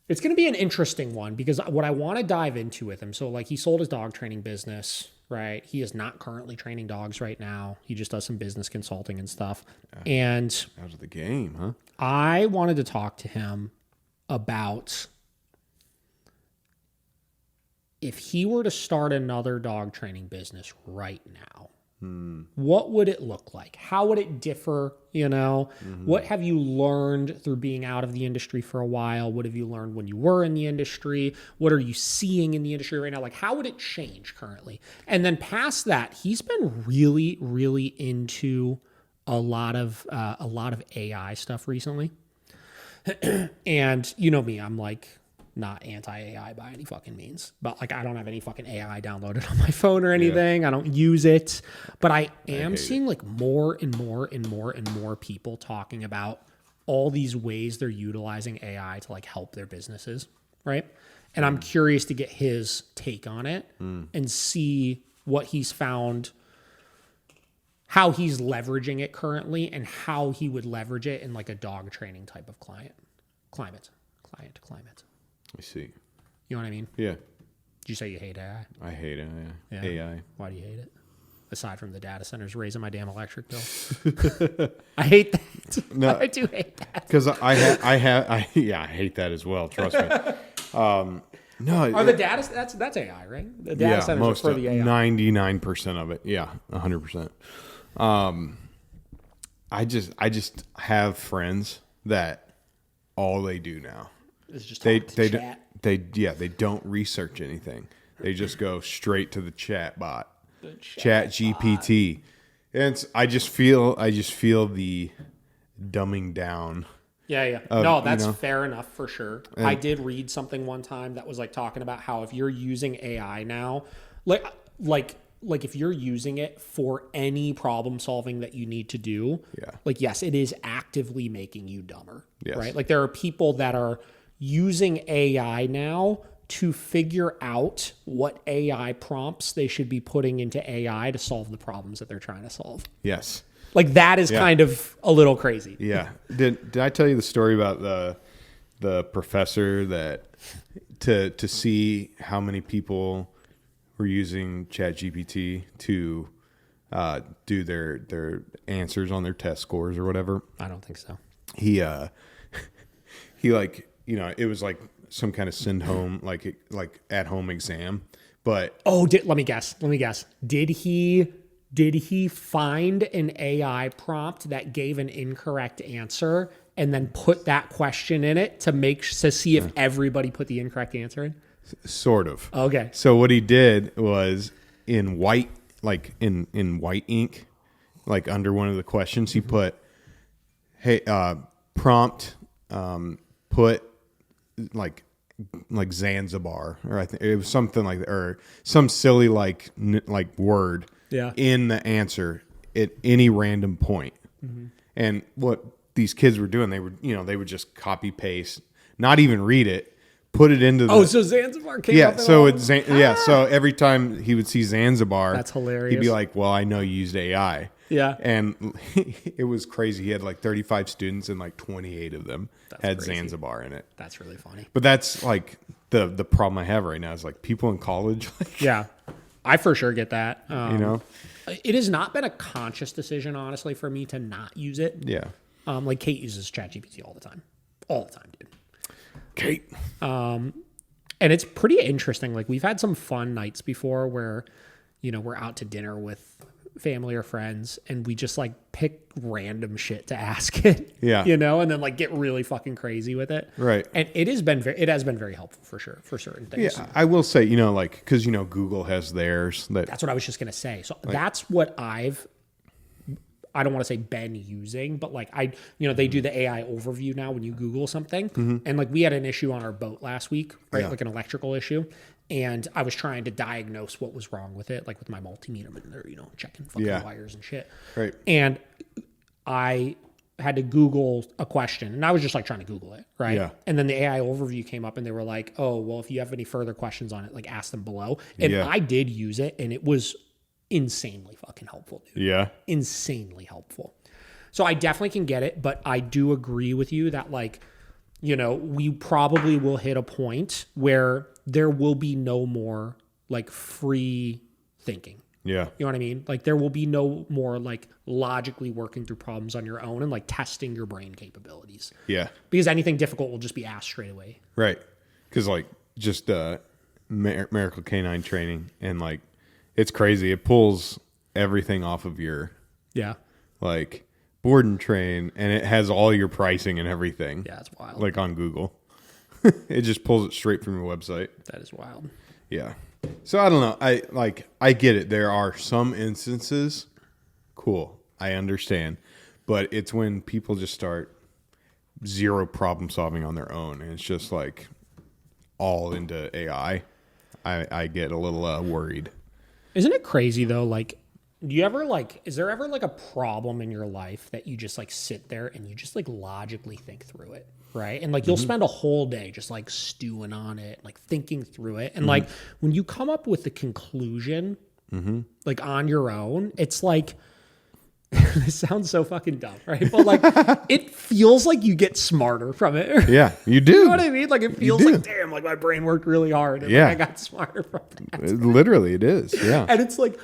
it's going to be an interesting one because what I want to dive into with him. So like he sold his dog training business, right? He is not currently training dogs right now. He just does some business consulting and stuff. And out of the game, huh? I wanted to talk to him about if he were to start another dog training business right now, what would it look like? How would it differ? What have you learned through being out of the industry for a while? What have you learned when you were in the industry? What are you seeing in the industry right now? Like, how would it change currently? And then past that, he's been really, really into a lot of AI stuff recently. And you know me, I'm like not anti-AI by any fucking means, but like I don't have any fucking AI downloaded on my phone or anything. I don't use it, but I am seeing like more and more and more and more people talking about all these ways they're utilizing AI to like help their businesses, right? And I'm curious to get his take on it and see what he's found, how he's leveraging it currently, and how he would leverage it in like a dog training type of climate. I see. You know what I mean? Yeah. Did you say you hate AI? I hate it. Yeah. AI. Why do you hate it? Aside from the data centers raising my damn electric bill. I hate that. No, I do hate that. Because I hate that as well. Trust me. No. Are the data, that's AI, right? The data centers most are for the AI. 99% of it. Yeah. 100%. I just have friends that all they do now. It's just They chat. they don't research anything. They just go straight to the chat bot, chat GPT, and I just feel the dumbing down. Yeah. No, that's fair enough for sure. I did read something one time that was like talking about how if you're using AI now, like if you're using it for any problem solving that you need to do, like yes, it is actively making you dumber. Yes. Right? Like there are people that are using AI now to figure out what AI prompts they should be putting into AI to solve the problems that they're trying to solve. Yes. Like that is kind of a little crazy. Yeah. Did I tell you the story about the professor that to see how many people were using ChatGPT to do their answers on their test scores or whatever? I don't think so. He like, it was like some kind of send home, like at home exam, but let me guess. Did he find an AI prompt that gave an incorrect answer and then put that question in it to see if everybody put the incorrect answer in? Sort of. Okay. So what he did was in white, like in white ink, like under one of the questions, he put, hey, prompt, put like Zanzibar, or I think it was something like that, or some silly like word in the answer at any random point. And what these kids were doing, they would just copy paste, not even read it, put it into the... so Zanzibar came up. So every time he would see Zanzibar, that's hilarious. He'd be like, well, I know you used AI. Yeah. And it was crazy. He had like 35 students and like 28 of them had crazy. Zanzibar in it. That's really funny. But that's like the problem I have right now is like people in college. Yeah. I for sure get that. It has not been a conscious decision, honestly, for me to not use it. Yeah. Like Kate uses ChatGPT all the time, dude. Kate. And it's pretty interesting. Like we've had some fun nights before where, we're out to dinner with family or friends and we just like pick random shit to ask it. Yeah. And then like get really fucking crazy with it. Right. And it has been very helpful for sure, for certain things. Yeah. I will say, like, cause Google has theirs. That's what I was just going to say. So that's what I don't want to say been using, but like they do the AI overview now when you Google something. And like we had an issue on our boat last week, right? Yeah. Like an electrical issue. And I was trying to diagnose what was wrong with it, like with my multimeter, but they're, checking fucking wires and shit. Right. And I had to Google a question and I was just like trying to Google it. Right. Yeah. And then the AI overview came up and they were like, oh, well, if you have any further questions on it, like ask them below. And I did use it and it was insanely fucking helpful, dude. Yeah. Insanely helpful. So I definitely can get it, but I do agree with you that like, we probably will hit a point where there will be no more like free thinking. Yeah. You know what I mean? Like there will be no more like logically working through problems on your own and like testing your brain capabilities. Yeah. Because anything difficult will just be asked straight away. Right. Because like just Miracle Canine training and like it's crazy. It pulls everything off of your like board and train and it has all your pricing and everything. Yeah, it's wild. Like on Google. It just pulls it straight from your website. That is wild. Yeah. So I don't know. I get it. There are some instances. Cool. I understand. But it's when people just start zero problem solving on their own. And it's just like, all into AI, I get a little worried. Isn't it crazy though? Like, do you ever like, is there ever like a problem in your life that you just like sit there and you just like logically think through it? Right. And like, you'll spend a whole day just like stewing on it, like thinking through it. And like, when you come up with the conclusion, like on your own, it's like, this sounds so fucking dumb, right? But like, it feels like you get smarter from it. Yeah, you do. You know what I mean? Like, it feels like, damn, like my brain worked really hard. And like, I got smarter from that. Literally, it is. Yeah. And it's like,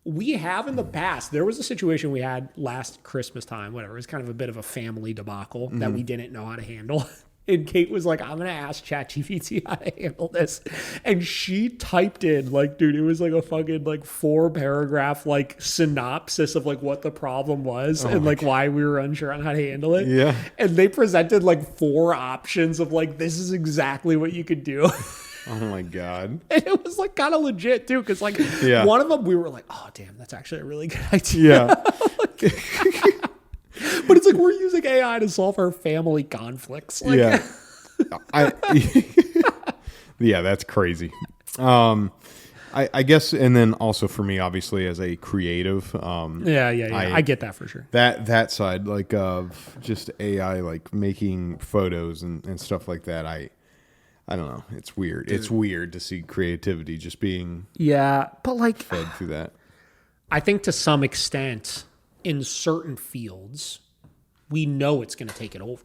we have in the past, there was a situation we had last Christmas time, whatever. It was kind of a bit of a family debacle that we didn't know how to handle. And Kate was like, I'm going to ask ChatGPT how to handle this. And she typed in, like, dude, it was like a fucking, like, 4-paragraph, like, synopsis of, like, what the problem was and, like, why we were unsure on how to handle it. Yeah. And they presented, like, 4 options of, like, this is exactly what you could do. Oh, my God. And it was, like, kind of legit, too, because, like, one of them, we were like, oh, damn, that's actually a really good idea. Yeah. But it's like we're using AI to solve our family conflicts. Like, Yeah. Yeah, that's crazy. I guess, and then also for me, obviously, as a creative, I get that for sure. That side, like of just AI, like making photos and stuff like that. I don't know. It's weird. It's weird to see creativity just being but like fed through that. I think to some extent, in certain fields, we know it's going to take it over.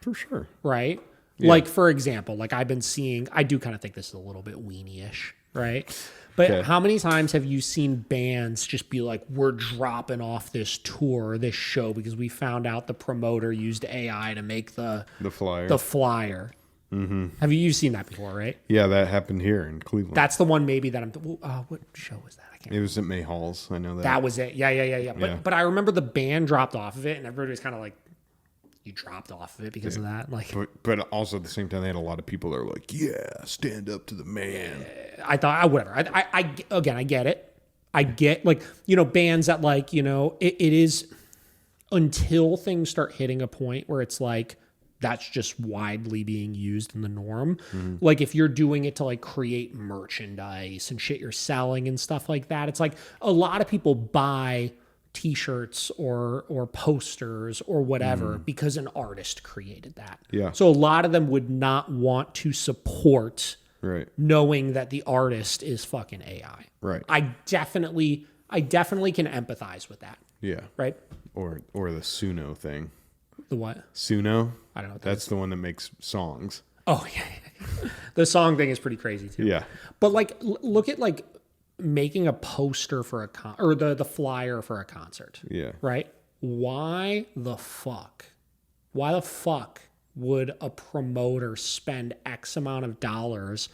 For sure. Right? Yeah. Like, for example, like I've been seeing, I do kind of think this is a little bit weenie-ish, right? But how many times have you seen bands just be like, we're dropping off this tour, this show, because we found out the promoter used AI to make the flyer. Mm-hmm. Have you seen that before, right? Yeah, that happened here in Cleveland. That's the one maybe that I'm, what show was that? I can't remember. It was at May Halls. I know that. That was it. Yeah. But I remember the band dropped off of it and everybody was kind of like, you dropped off of it because of that. Like, but also at the same time, they had a lot of people that were like, yeah, stand up to the man. I thought, whatever. I get it. I get, like, you know, bands that, like, you know, it is until things start hitting a point where it's like, that's just widely being used in the norm. Mm-hmm. Like if you're doing it to like create merchandise and shit you're selling and stuff like that, it's like a lot of people buy t-shirts or posters or whatever because an artist created that. Yeah. So a lot of them would not want to support knowing that the artist is fucking AI. Right. I definitely can empathize with that. Yeah. Right. Or the Suno thing. The what? Suno. I don't know what that's the one that makes songs. Oh yeah. The song thing is pretty crazy too. Yeah. But like, look at like making a poster for or the flyer for a concert. Yeah. Right. Why the fuck would a promoter spend X amount of dollars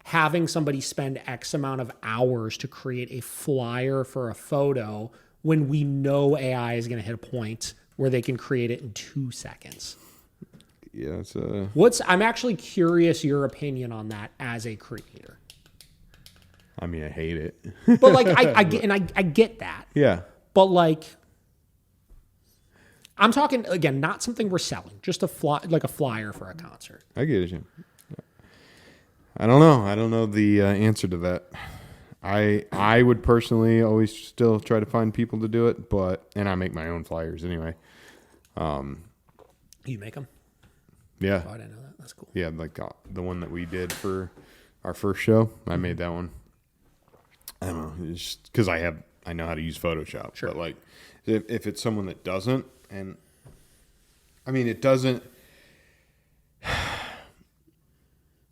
having somebody spend X amount of hours to create a flyer for a photo when we know AI is going to hit a point where they can create it in 2 seconds? Yeah, I'm actually curious your opinion on that as a creator. I mean, I hate it. But like I get that. Yeah. But like I'm talking again, not something we're selling, just a flyer for a concert. I get it. I don't know. I don't know the answer to that. I would personally always still try to find people to do it, and I make my own flyers anyway. You make them? Yeah. Oh, I didn't know that. That's cool. Yeah, like the one that we did for our first show, I made that one. I don't know, it's just because I know how to use Photoshop. Sure. But like, if it's someone that doesn't, and I mean, it doesn't.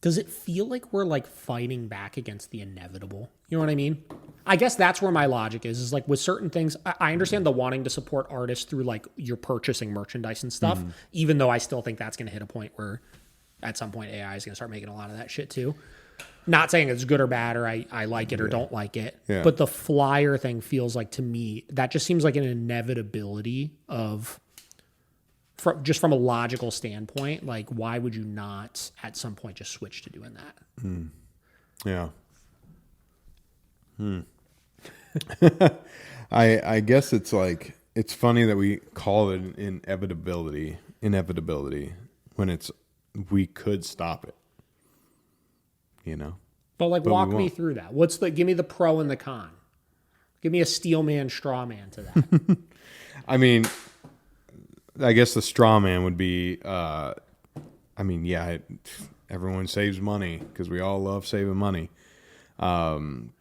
Does it feel like we're like fighting back against the inevitable? You know what I mean? I guess that's where my logic is like with certain things, I understand the wanting to support artists through like you're purchasing merchandise and stuff, even though I still think that's going to hit a point where at some point AI is going to start making a lot of that shit too. Not saying it's good or bad or I like it or don't like it, but the flyer thing feels like to me, that just seems like an inevitability of, just from a logical standpoint, like why would you not at some point just switch to doing that? Yeah. I guess it's like, it's funny that we call it an inevitability when we could stop it. But But we walk me won't. through that. Give me the pro and the con. Give me a steel man, straw man to that. I mean, I guess the straw man would be, everyone saves money because we all love saving money.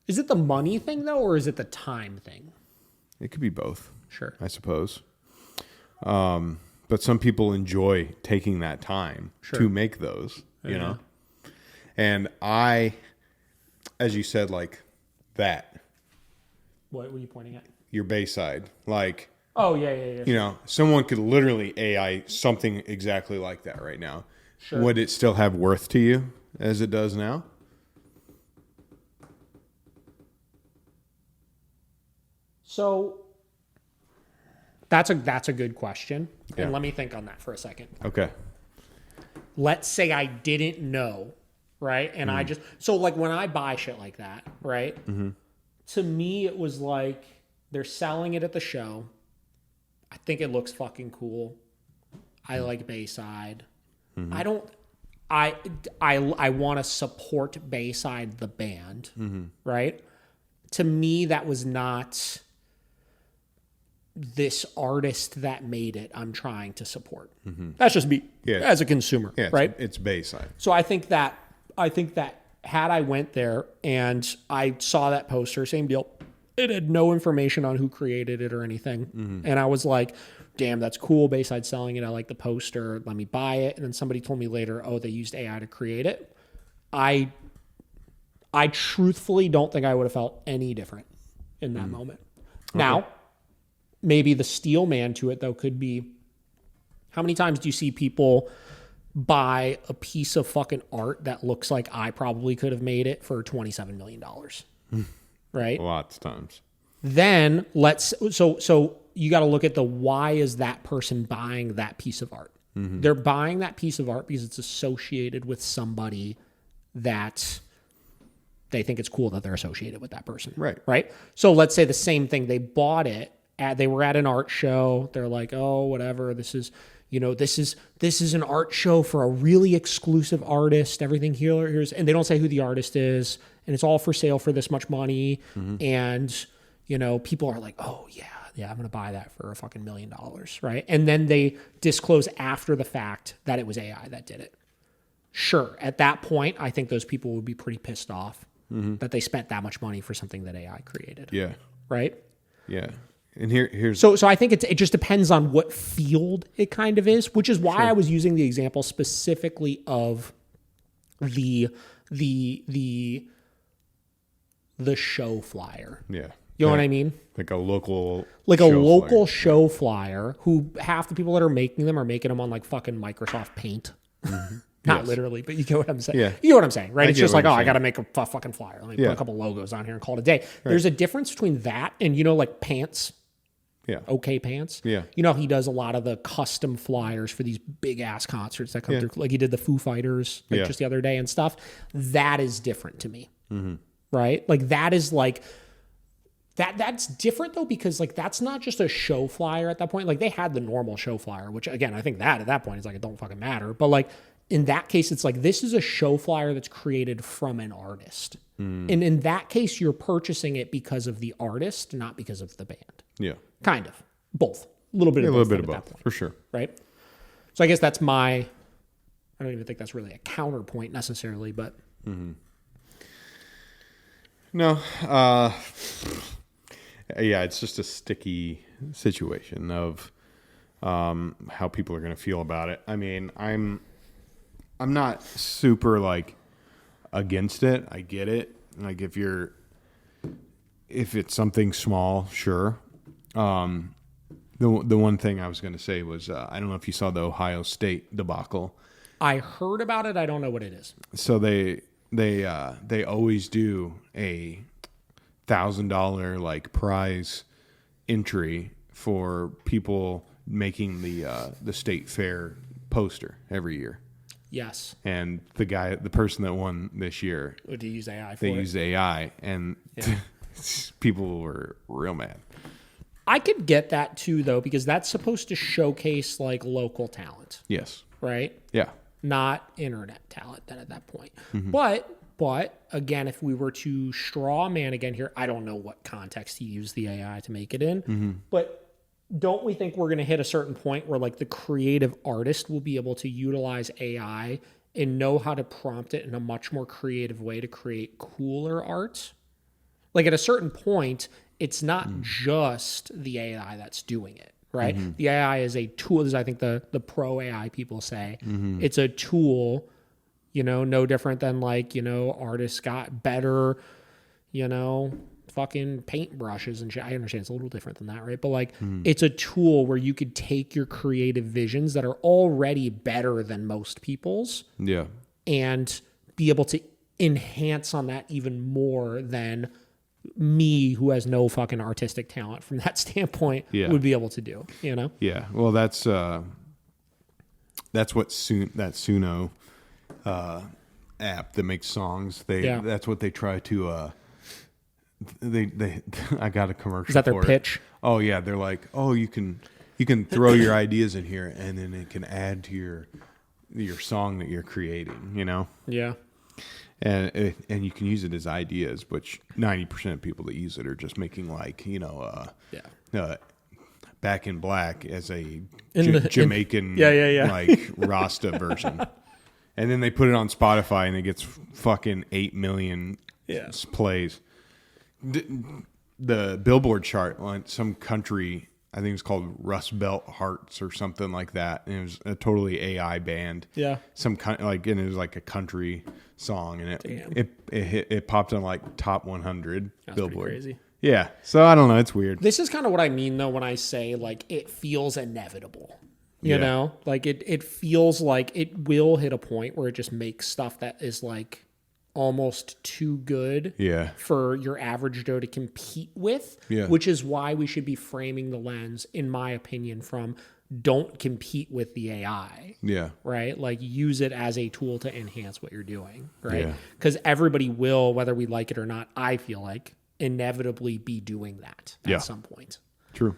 Is it the money thing though, or is it the time thing? It could be both. Sure. I suppose. But some people enjoy taking that time to make those, you know? And as you said, like that. What were you pointing at? Your Bayside. Like, Oh, yeah. someone could literally AI something exactly like that right now. Sure. Would it still have worth to you as it does now? So that's a good question. Yeah. And let me think on that for a second. Okay. Let's say I didn't know, right? And I just when I buy shit like that, right? Mm-hmm. To me, it was like they're selling it at the show. I think it looks fucking cool. I like Bayside. Mm-hmm. I want to support Bayside the band, right? To me, that was not this artist that made it I'm trying to support. That's just me as a consumer, right? It's Bayside. So I think that had I went there and I saw that poster, same deal, it had no information on who created it or anything. And I was like, damn, that's cool. Bayside selling it. I like the poster. Let me buy it. And then somebody told me later, oh, they used AI to create it. I truthfully don't think I would have felt any different in that moment. Okay. Now, maybe the steel man to it though could be, how many times do you see people buy a piece of fucking art that looks like I probably could have made it for $27 million? Right? Lots of times. Then so you got to look at why is that person buying that piece of art? They're buying that piece of art because it's associated with somebody that they think it's cool that they're associated with that person. Right. So let's say the same thing. They bought it they were at an art show. They're like, oh, whatever. This is an art show for a really exclusive artist. Everything here's, and they don't say who the artist is, and it's all for sale for this much money. And, people are like, oh yeah, I'm going to buy that for a fucking $1 million. Right. And then they disclose after the fact that it was AI that did it. Sure. At that point, I think those people would be pretty pissed off that they spent that much money for something that AI created. Yeah. Right. Yeah. And here's so I think it just depends on what field it kind of is, which is why I was using the example specifically of the show flyer. Yeah. You know what I mean? Like a local show flyer who half the people that are making them on like fucking Microsoft Paint. Not literally, but you get what I'm saying. Yeah. You know what I'm saying, right? It's just like, I saying. got to make a fucking flyer. Let me put a couple logos on here and call it a day. Right. There's a difference between that and, like Pants. Yeah. OK Pants. Yeah. He does a lot of the custom flyers for these big ass concerts that come through. Like he did the Foo Fighters just the other day and stuff. That is different to me. Right? Like that is like, that's different though, because like that's not just a show flyer at that point. Like they had the normal show flyer, which again, I think that at that point is like, it don't fucking matter. But like in that case, it's like, this is a show flyer that's created from an artist. And in that case, you're purchasing it because of the artist, not because of the band. Yeah. Kind of. Both. A little bit of both. A little bit of both, for sure. Right? So I guess that's I don't even think that's really a counterpoint necessarily, but. No. Yeah, it's just a sticky situation of how people are going to feel about it. I mean, I'm not super like against it. I get it. Like if it's something small, sure. The one thing I was going to say was I don't know if you saw the Ohio State debacle. I heard about it. I don't know what it is. So they always do a $1,000 like prize entry for people making the state fair poster every year. Yes. And the person that won this year, Did you use AI for they it? used AI, and people were real mad. I could get that too, though, because that's supposed to showcase like local talent. Yes. Right? Yeah. Not internet talent then at that point. But But again, if we were to straw man again here, I don't know what context he used the AI to make it in, but don't we think we're going to hit a certain point where like the creative artist will be able to utilize AI and know how to prompt it in a much more creative way to create cooler art? Like at a certain point, it's not just the AI that's doing it, right? The AI is a tool, as I think the pro AI people say. It's a tool, you know, no different than like, you know, artists got better, you know, fucking paintbrushes and shit. I understand it's a little different than that, right? But like, it's a tool where you could take your creative visions that are already better than most people's, and be able to enhance on that even more than me, who has no fucking artistic talent from that standpoint, would be able to do. You know? Yeah. Well, that's what that Suno app that makes songs. That's what they try to. They I got a commercial. Is that their for pitch? It. Oh yeah, they're like, oh, you can throw your ideas in here, and then it can add to your song that you're creating. You know? Yeah. And you can use it as ideas, which 90% of people that use it are just making like, you know, Back in Black as a Jamaican like Rasta version. And then they put it on Spotify and it gets fucking 8 million plays. The Billboard chart on some country, I think it's called Rust Belt Hearts or something like that. And it was a totally AI band. Yeah. And it was like a country song, and it popped on like top 100 That's Billboard. Crazy. Yeah. So I don't know. It's weird. This is kind of what I mean though when I say like it feels inevitable. You know, like it feels like it will hit a point where it just makes stuff that is like almost too good for your average Joe to compete with, which is why we should be framing the lens, in my opinion, from don't compete with the AI. Yeah. Right? Like use it as a tool to enhance what you're doing. Right? Because everybody will, whether we like it or not, I feel like, inevitably be doing that at some point. True.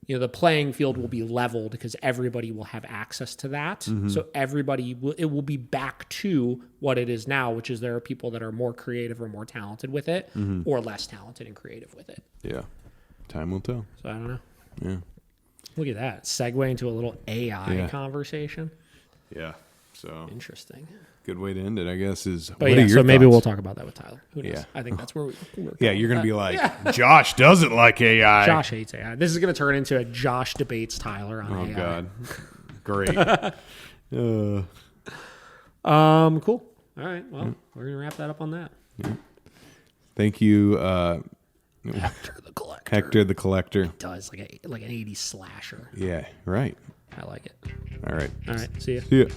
You know, the playing field will be leveled because everybody will have access to that. So it will be back to what it is now, which is there are people that are more creative or more talented with it, or less talented and creative with it. Yeah. Time will tell. So I don't know. Yeah. Look at that. Segue into a little AI conversation. Yeah. So interesting. Good way to end it, I guess, is. But yeah, so maybe we'll talk about that with Tyler. Who knows? Yeah. I think that's where we're you're going to be like, Josh doesn't like AI. Josh hates AI. This is going to turn into a Josh debates Tyler on AI. Oh, God. Great. Cool. All right. Well, we're going to wrap that up on that. Yeah. Thank you, Hector the Collector. It does like an 80s slasher. Yeah, right. I like it. All right. See ya. See ya.